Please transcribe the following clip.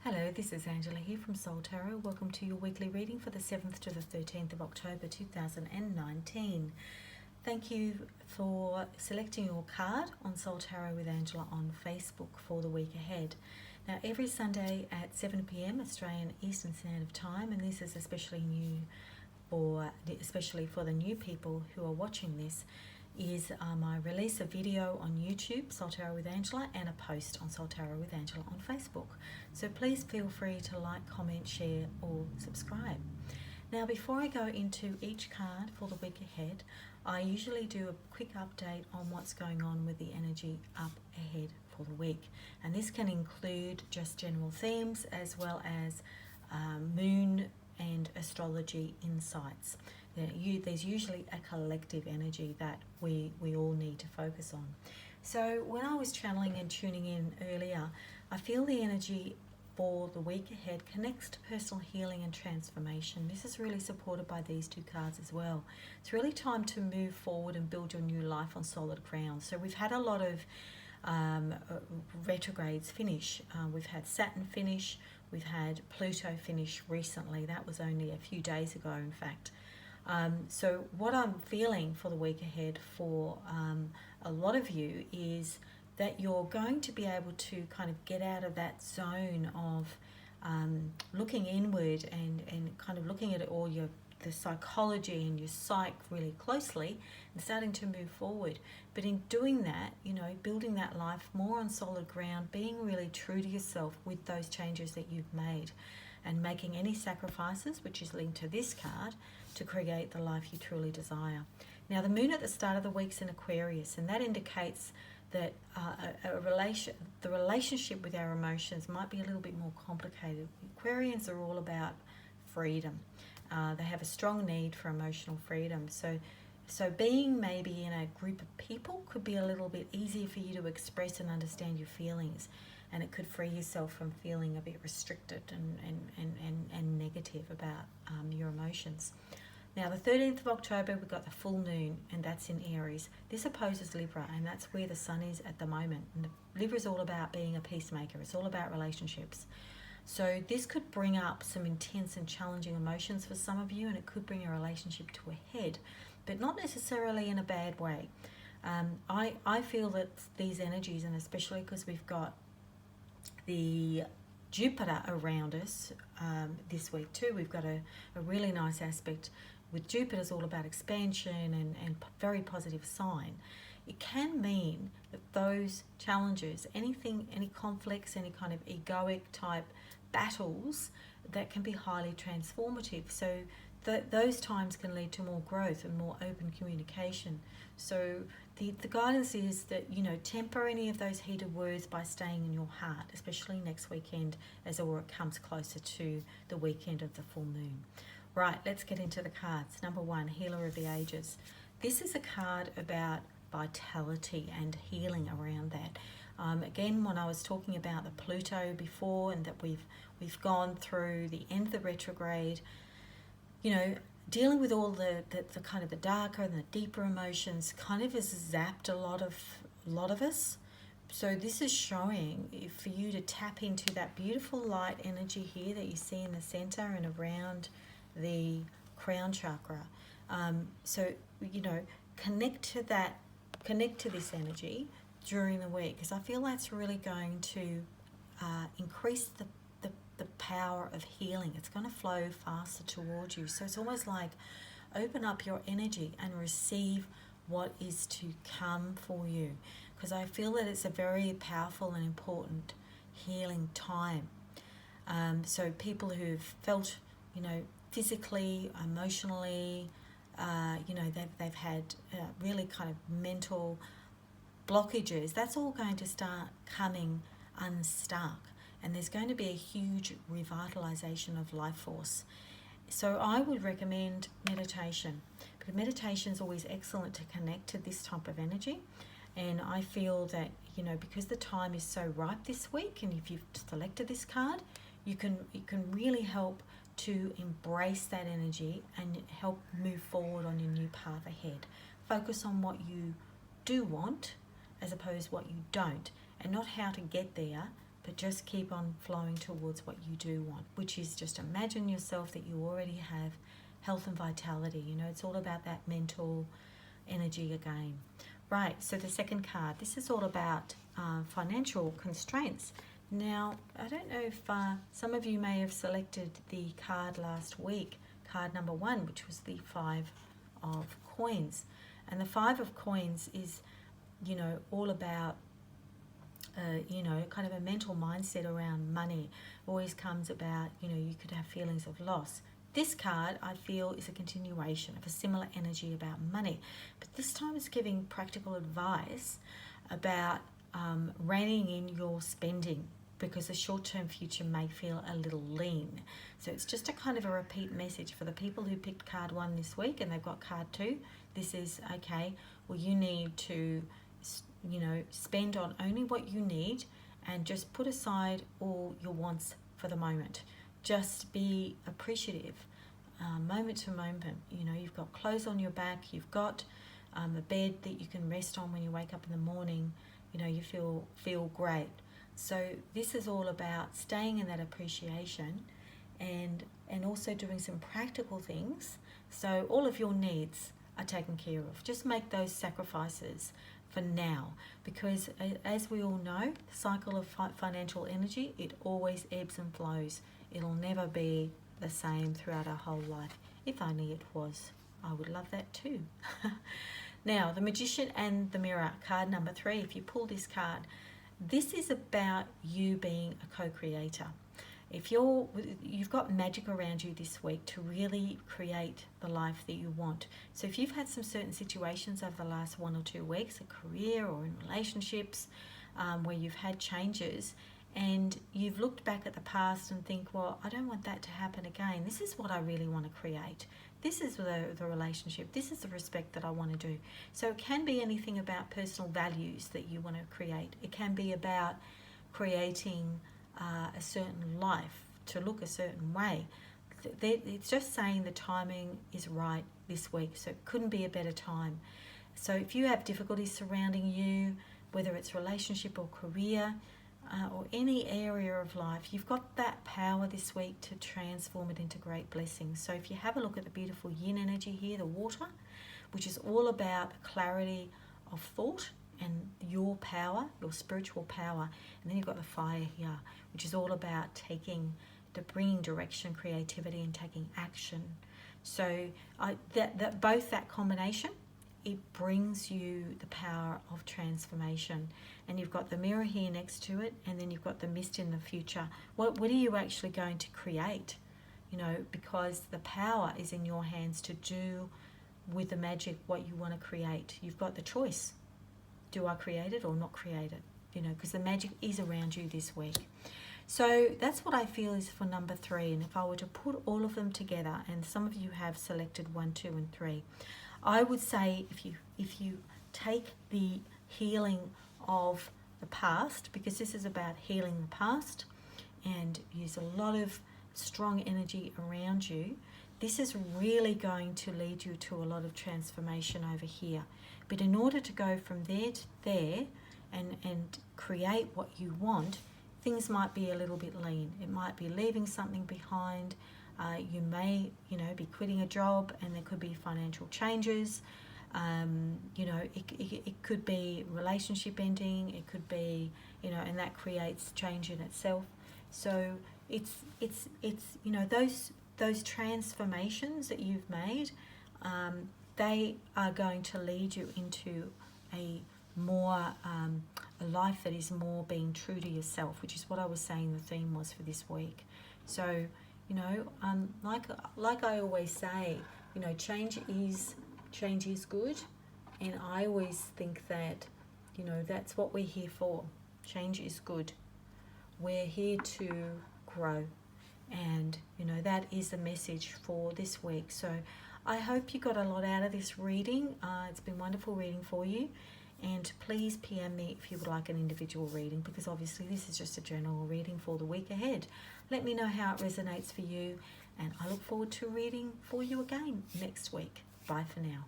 Hello, this is Angela here from Soul Tarot. Welcome to your weekly reading for the 7th to the 13th of October 2019. Thank you for selecting your card on Soul Tarot with Angela on Facebook for the week ahead. Now, every Sunday at 7 p.m. Australian Eastern Standard Time, and this is especially for the new people who are watching this, is I release a video on YouTube, Soul Tarot with Angela, and a post on Soul Tarot with Angela on Facebook. So please feel free to like, comment, share, or subscribe. Now, before I go into each card for the week ahead, I usually do a quick update on what's going on with the energy up ahead for the week. And this can include just general themes as well as moon and astrology insights. There's usually a collective energy that we all need to focus on. So when I was channeling and tuning in earlier, I feel the energy for the week ahead connects to personal healing and transformation. This is really supported by these two cards as well. It's really time to move forward and build your new life on solid ground. So we've had a lot of retrogrades finish. We've had Saturn finish. We've had Pluto finish recently. That was only a few days ago, in fact. So what I'm feeling for the week ahead for a lot of you is that you're going to be able to kind of get out of that zone of looking inward and kind of looking at all the psychology and your psyche really closely and starting to move forward. But in doing that, building that life more on solid ground, being really true to yourself with those changes that you've made and making any sacrifices, which is linked to this card, to create the life you truly desire. Now, the moon at the start of the week's in Aquarius, and that indicates that the relationship with our emotions might be a little bit more complicated. Aquarians are all about freedom. They have a strong need for emotional freedom. So being maybe in a group of people could be a little bit easier for you to express and understand your feelings, and it could free yourself from feeling a bit restricted and negative about your emotions. Now, the 13th of October, we've got the full moon, and that's in Aries. This opposes Libra, and that's where the sun is at the moment. And Libra is all about being a peacemaker. It's all about relationships. So this could bring up some intense and challenging emotions for some of you, and it could bring a relationship to a head, but not necessarily in a bad way. I feel that these energies, and especially because we've got the Jupiter around us this week too, we've got a really nice aspect with Jupiter's all about expansion and very positive sign. It can mean that those challenges, any conflicts, any kind of egoic type battles, that can be highly transformative. So those times can lead to more growth and more open communication. So the guidance is that, temper any of those heated words by staying in your heart, especially next weekend as it comes closer to the weekend of the full moon. Right, let's get into the cards. Number 1, Healer of the Ages. This is a card about vitality and healing around that. Again, when I was talking about the Pluto before, and that we've gone through the end of the retrograde, dealing with all the kind of the darker and the deeper emotions kind of has zapped a lot of us. So this is showing for you to tap into that beautiful light energy here that you see in the center and around the crown chakra. So connect to this energy during the week, because I feel that's really going to increase the power of healing. It's going to flow faster towards you. So it's almost like open up your energy and receive what is to come for you, because I feel that it's a very powerful and important healing time. So people who've felt, physically, emotionally, they've had really kind of mental blockages, that's all going to start coming unstuck. And there's going to be a huge revitalization of life force. So I would recommend meditation, because meditation is always excellent to connect to this type of energy. And I feel that, because the time is so ripe this week, and if you've selected this card, it can really help to embrace that energy and help move forward on your new path ahead. Focus on what you do want as opposed to what you don't, and not how to get there, but just keep on flowing towards what you do want, which is just imagine yourself that you already have health and vitality. You know, it's all about that mental energy again. Right, so the second card, this is all about financial constraints. Now, I don't know if some of you may have selected the card last week, card number 1, which was the 5 of coins. And the 5 of coins is, you know, all about, you know, kind of a mental mindset around money. Always comes about, you know, you could have feelings of loss. This card, I feel, is a continuation of a similar energy about money. But this time it's giving practical advice about reining in your spending, because the short-term future may feel a little lean. So it's just a kind of a repeat message for the people who picked card 1 this week and they've got card 2. This is, okay, well, you need to, you know, spend on only what you need and just put aside all your wants for the moment. Just be appreciative, moment to moment. You know, you've got clothes on your back, you've got a bed that you can rest on when you wake up in the morning. You know, you feel great. So this is all about staying in that appreciation and also doing some practical things. So all of your needs are taken care of. Just make those sacrifices for now, because as we all know, the cycle of financial energy, it always ebbs and flows. It'll never be the same throughout our whole life. If only it was. I would love that too. Now, the Magician and the Mirror, card number 3. If you pull this card, this is about you being a co-creator. If you've got magic around you this week to really create the life that you want. So if you've had some certain situations over the last 1 or 2 weeks, a career or in relationships, where you've had changes, and you've looked back at the past and think, well, I don't want that to happen again. This is what I really want to create. This is the relationship. This is the respect that I want to do. So it can be anything about personal values that you want to create. It can be about creating a certain life to look a certain way. It's just saying the timing is right this week. So it couldn't be a better time. So if you have difficulties surrounding you, whether it's relationship or career, or any area of life, you've got that power this week to transform it into great blessings. So if you have a look at the beautiful yin energy here, the water, which is all about the clarity of thought and your power, your spiritual power. And then you've got the fire here, which is all about bringing direction, creativity, and taking action. So both that combination, it brings you the power of transformation. And you've got the mirror here next to it, and then you've got the mist in the future. What are you actually going to create? You know, because the power is in your hands to do with the magic what you want to create. You've got the choice. Do I create it or not create it? You know, because the magic is around you this week. So that's what I feel is for number 3. And if I were to put all of them together, and some of you have selected 1, 2, and 3, I would say if you take the healing of the past, because this is about healing the past, and use a lot of strong energy around you, this is really going to lead you to a lot of transformation over here. But in order to go from there to there and create what you want, things might be a little bit lean. It might be leaving something behind. You may, be quitting a job, and there could be financial changes. It could be relationship ending. It could be, and that creates change in itself. So it's those transformations that you've made, they are going to lead you into a life that is more being true to yourself, which is what I was saying the theme was for this week. So, like I always say, change is good, and I always think that, that's what we're here for. Change is good. We're here to grow, and that is the message for this week. So I hope you got a lot out of this reading. It's been wonderful reading for you. And please PM me if you would like an individual reading, because obviously this is just a general reading for the week ahead. Let me know how it resonates for you, and I look forward to reading for you again next week. Bye for now.